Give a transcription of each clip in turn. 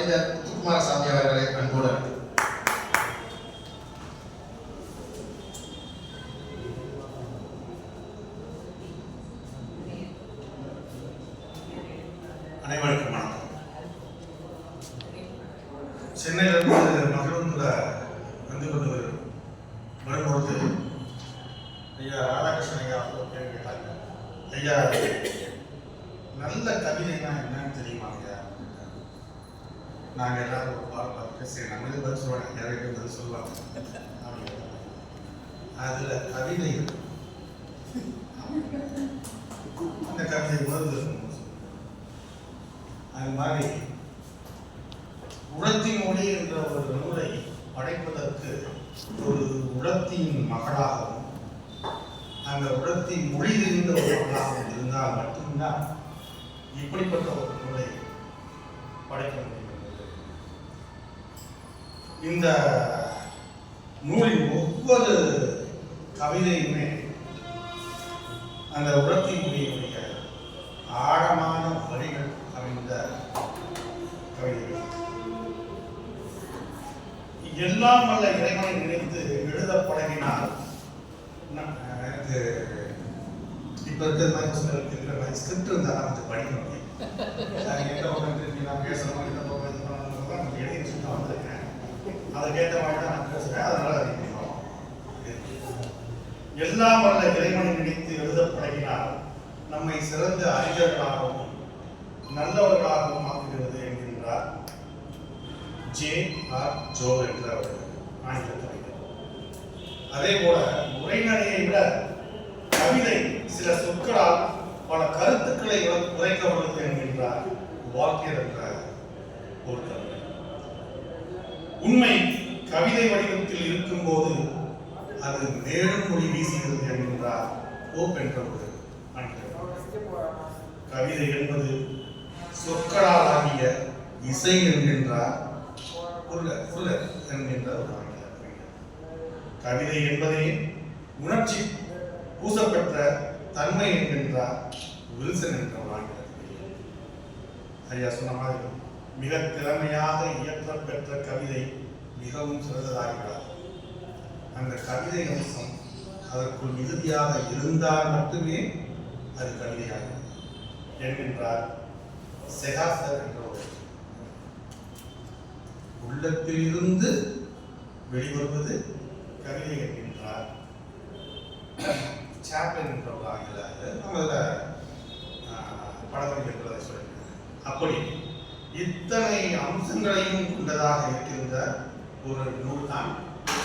கவிஞர் முத்துக்குமாரசாமி அவர்களை அன்போடு அனைவருக்கும் வணக்கம். சென்னையிலிருந்து மகிழ்வுல வந்து கொண்டு வரும்பொழுது ஐயா ராதாகிருஷ்ணன் ஐயா கேள்வி கேட்டாங்க. ஐயா, நல்ல கவிதைனா என்னன்னு தெரியுமா ஐயா? நாங்கள் எல்லாரும் ஒரு பாடம் பார்த்து சரி நம்மளே பதில் சொல்லுவாங்க, யாரையும் பதில் சொல்லுவாங்க. அதுல கவிதை அந்த கவிதை உணர்ந்து அது மாதிரி உரத்தின் மொழி என்ற ஒரு நூலை படைப்பதற்கு ஒரு உரத்தின் மகளாகவும் அந்த உரத்தின் மொழி தெரிந்த ஒரு மகளாகவும் இருந்தால் மட்டும்தான் இப்படிப்பட்ட ஒரு நூலை படைக்க முடியும். இந்த நூலின் ஒவ்வொரு கவிதையுமே அந்த உரத்தின் மொழியினுடைய ஆழமான வரிகள் அமைந்த கவிதைகள். எல்லாம் வல்ல இறைவனை நினைத்து எழுத பழகினால் எனக்கு இப்ப இருக்கிற மாதிரி ஸ்கிரிப்ட் இருந்தால் நமக்கு படிக்க முடியும். எந்த பக்கம் நான் பேசணும், எந்த பக்கம் இது பண்ணணும் நம்ம எழுதி வச்சுட்டு வந்திருக்கேன். அதுக்கேற்ற மாதிரி தான் நான் பேசுறேன். அதனால அது எல்லாம் வல்ல இறைவனை நினைத்து எழுத பழகினால் நம்மை சிறந்த அறிஞர்களாகவும் நல்லவர்களாகவும் ஆக்குகிறது என்கின்றார் J.R. ஜோ என்ற ஒரு ஆங்கில கவிஞர். அதே போல உரைநடையை விட கவிதை சில சொற்களால் பல கருத்துக்களை உரைக்க வல்லது என்கின்றார் வாக்கியர் என்ற ஒரு கவிஞர். உண்மை கவிதை வடிவத்தில் இருக்கும் போது அது மேலும் மொழி வீசுகிறது என்கின்றார் போப் என்ற ஒரு கவிதை என்பது சொற்களால் ஆகிய இசை என்கின்றார் என்கின்ற ஒரு ஆங்கில கவிஞர். கவிதை என்பதே உணர்ச்சி பூசப்பெற்ற தன்மை என்கின்றார் வில்சன் என்ற ஒரு ஆங்கில கவிஞர். ஐயா சொன்ன மாதிரி மிக திறமையாக இயற்றப்பெற்ற கவிதை மிகவும் சிறந்ததாகிறார். அந்த கவிதை அம்சம் அதற்குள் மிகுதியாக இருந்தால் மட்டுமே அது கவிதையாகும் என்கின்றார் செகாசர் என்ற ஒரு உள்ளத்தில் இருந்து வெளிவருவது கவிதை என்கின்றார் சாப்ளின் என்ற ஒரு ஆங்கில நம்ம படத்தில் இருக்கிறதை சொல்லியிருக்காங்க. அப்படி இத்தனை அம்சங்களையும் கொண்டதாக இருக்கின்ற ஒரு நூல் தான்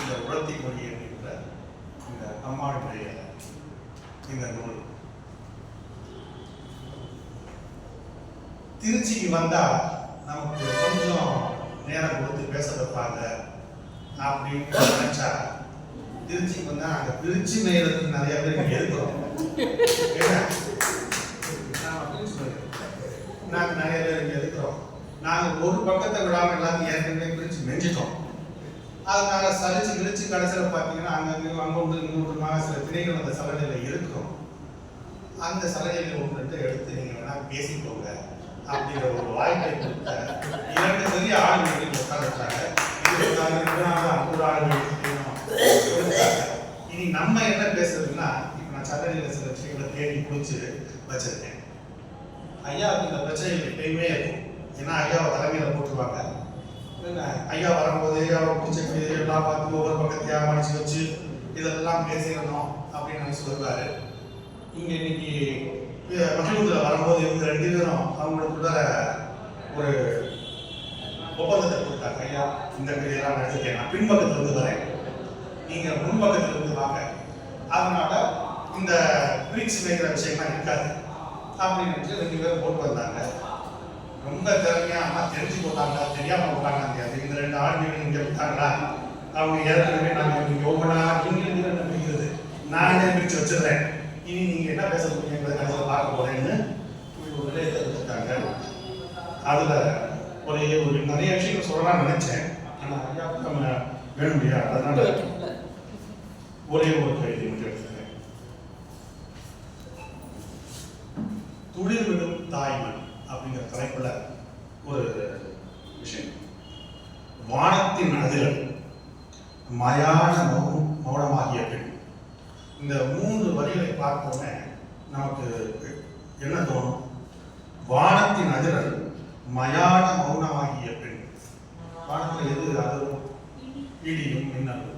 இந்த உரத்தின் மொழி என்கின்ற இந்த அம்மாவுடைய இந்த நூல். திருச்சிக்கு வந்தா நமக்கு கொஞ்சம் நேரம் கொடுத்து பேச வைப்பாங்க அப்படின்னு நினைச்சா திருச்சிக்கு வந்தா நாங்க திருச்சி நேரத்துக்கு நிறைய பேர் இங்க இருக்கிறோம். நாங்க நிறைய பேர் இங்க இருக்கிறோம். நாங்க ஒரு பக்கத்தை விடாம எல்லாத்தையும் ஏற்கனவே பிரிச்சு மெஞ்சிட்டோம். அதனால சலிச்சு கிழிச்சு கடைசியில் பார்த்தீங்கன்னா அங்கே ஒன்று இன்னொருமா சில திணைகள் அந்த சலனையில் இருக்கும். அந்த சலனையில் ஒன்று எடுத்து நீங்கள் வேணா பேசிக்கோங்க அப்படிங்கிற ஒரு வாய்ப்பை கொடுத்த 2 பெரிய ஆளுநர்கள் உட்காந்துட்டாங்க. 24 ஆளுநர்கள் இனி நம்ம என்ன பேசுறதுன்னா, இப்போ நான் சலனையில் சில விஷயங்களை தேடி பிடிச்சி வச்சிருக்கேன். ஐயாவுக்கு இந்த பிரச்சனைகள் எப்பயுமே இருக்கும். ஏன்னா ஐயாவை தலைமையில் போட்டுருவாங்க. ஐயா வரும்போது ஐயாவை பிடிச்ச எல்லாம் பார்த்து ஒவ்வொரு பக்கத்தையாக மடிச்சு வச்சு இதெல்லாம் பேசிடணும் அப்படின்னு நினைச்சு வருவாரு. இங்க இன்னைக்கு மகிழ்வுல வரும்போது இவங்க 2 பேரும் அவங்களுக்குள்ள ஒரு ஒப்பந்தத்தை கொடுத்தாங்க. ஐயா இந்த கதையெல்லாம் நடத்திருக்கேன், நான் பின்பக்கத்துல இருந்து வரேன், நீங்க முன்பக்கத்துல இருந்து வாங்க, அதனால இந்த பிரிச்சு வைக்கிற விஷயம்லாம் இருக்காது அப்படின்னு 2 பேரும் போட்டு வந்தாங்க. ரொம்ப திறமையா அம்மா தெரிஞ்சு போட்டாங்க, தெரியாம போட்டாங்க. இந்த 2 ஆளுநர்கள் இங்க விட்டாங்களா, அவங்க ஏற்கனவே நாங்கள் இங்க ஒவ்வொன்றா நீங்க பிடிக்கிறது நானே பிரிச்சு வச்சிடுறேன், இனி நீங்க என்ன பேச முடியும் என்பதை கடைசியில் பார்க்க போறேன்னு ஒரு நிலையத்தை கொடுத்தாங்க. அதுல ஒரு நிறைய விஷயங்கள் சொல்லலாம்னு நினைச்சேன். ஆனா ஐயா நம்ம வேணும் இல்லையா, அதனால ஒரே ஒரு கவிதை மட்டும் எடுத்துக்கிறேன். துளிர் விடும் தாய்மண் அப்படிங்கிற தலைப்புல ஒரு விஷயம். வானத்தின் அதிரல், மயான மௌனமாகிய பெண். இந்த 3 வரிகளை பார்த்தோன்னே நமக்கு என்ன தோணும்? வானத்தின் அதிரல், மயான மௌனமாகிய பெண். வானத்தில் எது அதிரும்? இடியும் மின்னலும்.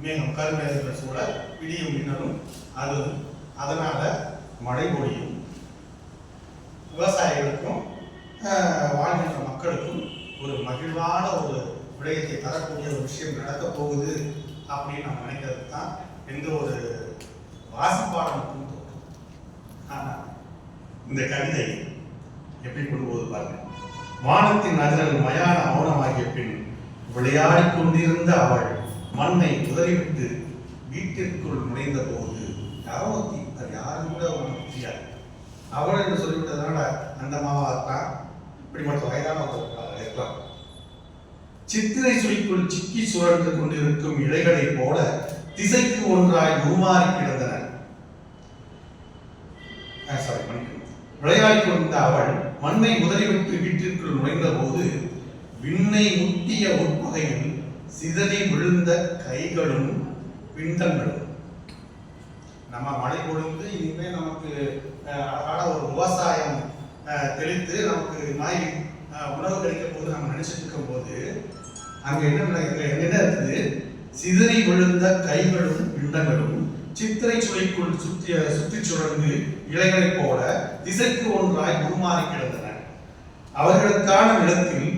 மேகம் கருமேகங்கள் சூழ இடியும் மின்னலும் அதுவும். அதனால மழை பொழியும். விவசாயிகளுக்கும் வாழ்கின்ற மக்களுக்கும் ஒரு மகிழ்வான ஒரு விடயத்தை தரக்கூடிய ஒரு விஷயம் நடக்க போகுது அப்படின்னு நம்ம நினைக்கிறது தான் எந்த ஒரு வாசிப்பாளனுக்கும் தோணும். ஆனால் இந்த கவிதை எப்படி கொண்டு போகுது பாருங்க. வானத்தின் அதிரல் மயான மௌனமாகிய பின் விளையாடி கொண்டிருந்த அவள் மண்ணை உதறிவிட்டு வீட்டிற்குள் நுழைந்த போது யாரோ அது யாரும் கூட உனக்கு தெரியாது. அவள் என்று சொல்லிவிட்டதுனால அந்த மாவா இருக்கலாம், இப்படிப்பட்ட வயதான இருக்கலாம். சித்திரை சுழிக்குள் சிக்கி சுழன்று கொண்டிருக்கும் இலைகளை போல திசைக்கு ஒன்றாய் உருமாறி கிடந்தன. விளையாடி கொண்ட அவள் மண்ணை உதறிவிட்டு வீட்டிற்குள் நுழைந்த போது விண்ணை முட்டிய உட்பகையில் சிதறி விழுந்த கைகளும் பிண்டங்களும். நம்ம மழை பொழுது இனிமே நமக்கு அழகான ஒரு விவசாயம் தெளித்து நமக்கு நாய் உணவு கிடைக்க போது நம்ம நினைச்சிட்டு இருக்கும் போது அங்க என்ன இருக்குது? சிதறி விழுந்த கைகளும் பிண்டங்களும் சித்திரை சுளைக்குள் சுற்றி சுழந்து இலைகளைப் போல திசைக்கு ஒன்றாய் உருமாறி கிடந்தன. அவர்களுக்கான நிலத்தில்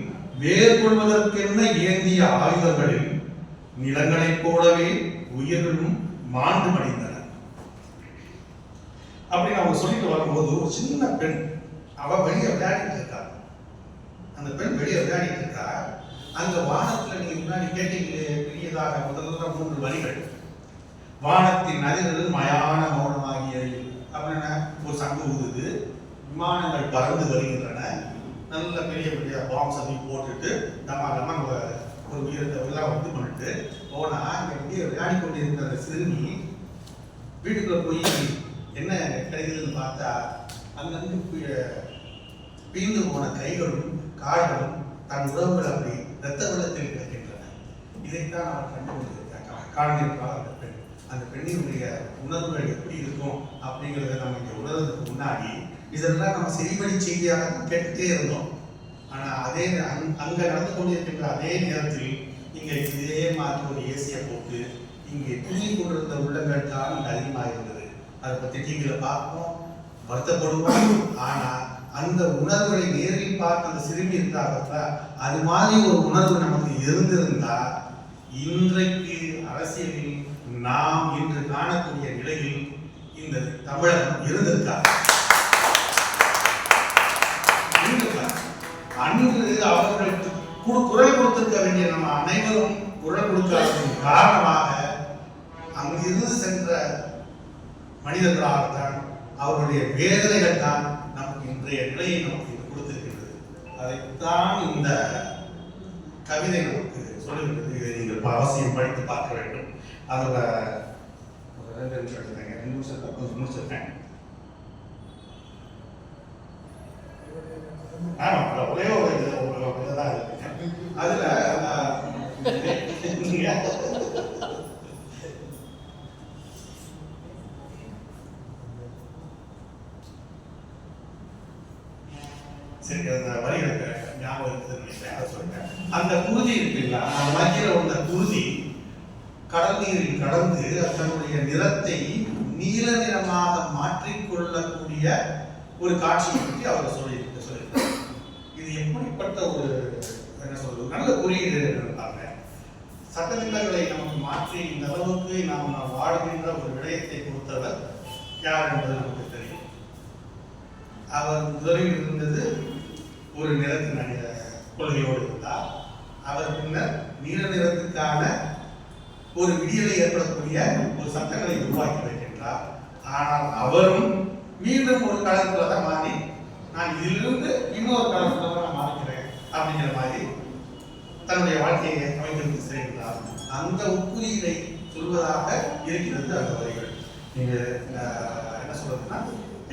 வேர் கொள்வதற்கென்ன ஏந்திய ஆயுதங்களில் நிலங்களைப் போலவே உயிர்களும் மாண்டு மடிந்தன. அப்படின்னு அவங்க சொல்லிட்டு வரும்போது ஒரு சின்ன பெண் அவ வெளியே விளையாடிட்டு இருக்கா. அந்த பெண் வெளியே விளையாடிட்டு இருக்கா. அந்த வானத்துல நீங்க முன்னாடி கேட்டீங்களே பெரியதாக முதல்ல 3 வரிகள். வானத்தின் அதிரல் மயான மௌனமாகிய அப்படின்னா ஒரு சங்கு ஊதுது, விமானங்கள் பறந்து வருகின்றன, நல்ல பெரிய பெரிய பாம்ஸ் அப்படி போட்டுட்டு நம்ம ஒரு உயிரத்தை எல்லாம் வந்து பண்ணிட்டு போனா இங்க வெளியே விளையாடி கொண்டிருக்கிற அந்த சிறுமி வீட்டுக்குள்ள போய் என்ன கிடைக்குதுன்னு பார்த்தா அங்கிருந்து பீந்து போன கைகளும் கால்களும் தன் உறவுகள் அப்படி இரத்த வெள்ளத்தில் கிடக்கின்றன. இதைத்தான் அவர் காண்பிருப்பார் அந்த பெண். அந்த பெண்ணினுடைய உணர்வுகள் எப்படி இருக்கும் அப்படிங்கிறத நம்ம இங்கே உணர்றதுக்கு முன்னாடி இதெல்லாம் நம்ம செறிவழி செய்தியாக கேட்டுட்டே இருந்தோம். ஆனால் அதே அங்க நடந்து கொண்டிருக்கின்ற அதே நேரத்தில் இங்கே இதே மாதிரி ஒரு ஏசியை போட்டு இங்கே தூங்கி கொண்டிருந்த உள்ளங்கள் தான் இங்கே அதிகமாக இருந்தது. அதை பற்றி டிவியில் பார்ப்போம், வருத்தப்படுவோம். ஆனால் அந்த உணர்வுகளை நேரில் பார்த்து அந்த சிறுமி இருந்தாங்க, அது மாதிரி ஒரு உணர்வு நமக்கு இருந்திருந்தா இன்றைக்கு அரசியலில் நாம் இன்று காணக்கூடிய நிலையில் இந்த தமிழகம் இருந்திருக்கா? அன்று அவர்களுக்கு குரல் கொடுத்திருக்க வேண்டிய நம்ம அனைவரும் குரல் கொடுக்காததன் காரணமாக அங்கிருந்து சென்ற மனிதர்களாகத்தான் அவருடைய வேதனைகள் தான் நமக்கு இன்றைய நிலையை நமக்கு இது கொடுத்திருக்கிறது. அதைத்தான் இந்த கவிதை நமக்கு சொல்லுகிறது. இதை நீங்கள் அவசியம் படித்து பார்க்க வேண்டும். அதில் ஒரு 2 நிமிஷம் எடுத்துங்க, 2 நிமிஷத்தை கொஞ்சம் முடிச்சிருக்கேன். ஆமாம், ஒரே ஒரு இதுதான் இருக்கு. அதில் சரி, அந்த வரிகளுக்கு ஞாபகம் இருக்குதுன்னு நினைக்கிறேன், அதை சொல்றேன். அந்த குருதி இருக்குங்களா, வைக்கிற அந்த குருதி கடல் நீரில் கடந்து தன்னுடைய நிறத்தை நீல நிறமாக மாற்றிக்கொள்ளக்கூடிய ஒரு காட்சியை பற்றி அவர் சொல்லியிருக்காங்க. இது எப்படிப்பட்ட ஒரு என்ன சொல்றது நல்ல குறியீடு இருப்பாங்க. சட்டத்திட்டங்களை நமக்கு மாற்றி இந்த அளவுக்கு நாம் வாழ்கின்ற ஒரு விடயத்தை கொடுத்தவர் யார் என்பது நமக்கு தெரியும். அவர் முதலில் இருந்தது ஒரு நிறத்தின் கொள்கையோடு இருந்தார். அவர் பின்னர் நீல நிறத்துக்கான ஒரு விடியலை ஏற்படக்கூடிய ஒரு சட்டங்களை உருவாக்கி வைக்கின்றார். ஆனால் அவரும் மீண்டும் ஒரு காலத்துல தான் மாறி நான் இதிலிருந்து இன்னொரு காலத்துல தான் மாறிக்கிறேன் அப்படிங்கிற மாதிரி தன்னுடைய வாழ்க்கையை அமைக்கிறது செய்கின்றார். அந்த உட்குறியீடை சொல்வதாக இருக்கிறது அந்த வரிகள். நீங்க என்ன சொல்றதுன்னா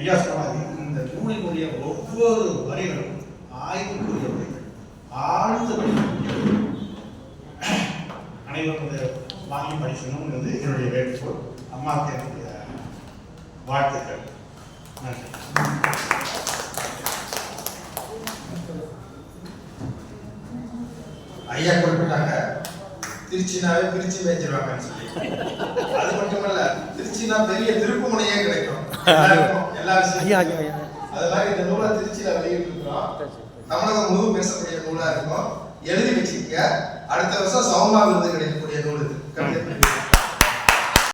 ஐயா சொன்னாங்க, இந்த நூலினுடைய ஒவ்வொரு வரிகளும் ஆய்வுக்குரிய வரிகள், ஆழ்ந்த வரிகள். அனைவரும் இதை வாங்கி படிக்கணும்னு வந்து என்னுடைய வேண்டுகோள். அம்மாவுக்கு என்னுடைய வாழ்த்துக்கள். நன்றி. ஐயா குறிப்பிட்டாங்க திருச்சினாவே பிரிச்சு மேய்ச்சிருவாங்கன்னு சொல்லி. அது மட்டுமல்ல, திருச்சினா பெரிய திருப்புமுனையே கிடைக்கும் எல்லா விஷயமும். அது மாதிரி இந்த நூலை திருச்சியில வெளியிட்டு இருக்கிறோம். தமிழகம் முழுவதும் பேசக்கூடிய நூலா இருக்கும். எழுதி வச்சுக்க. அடுத்த வருஷம் சௌமா விருது கிடைக்கும்.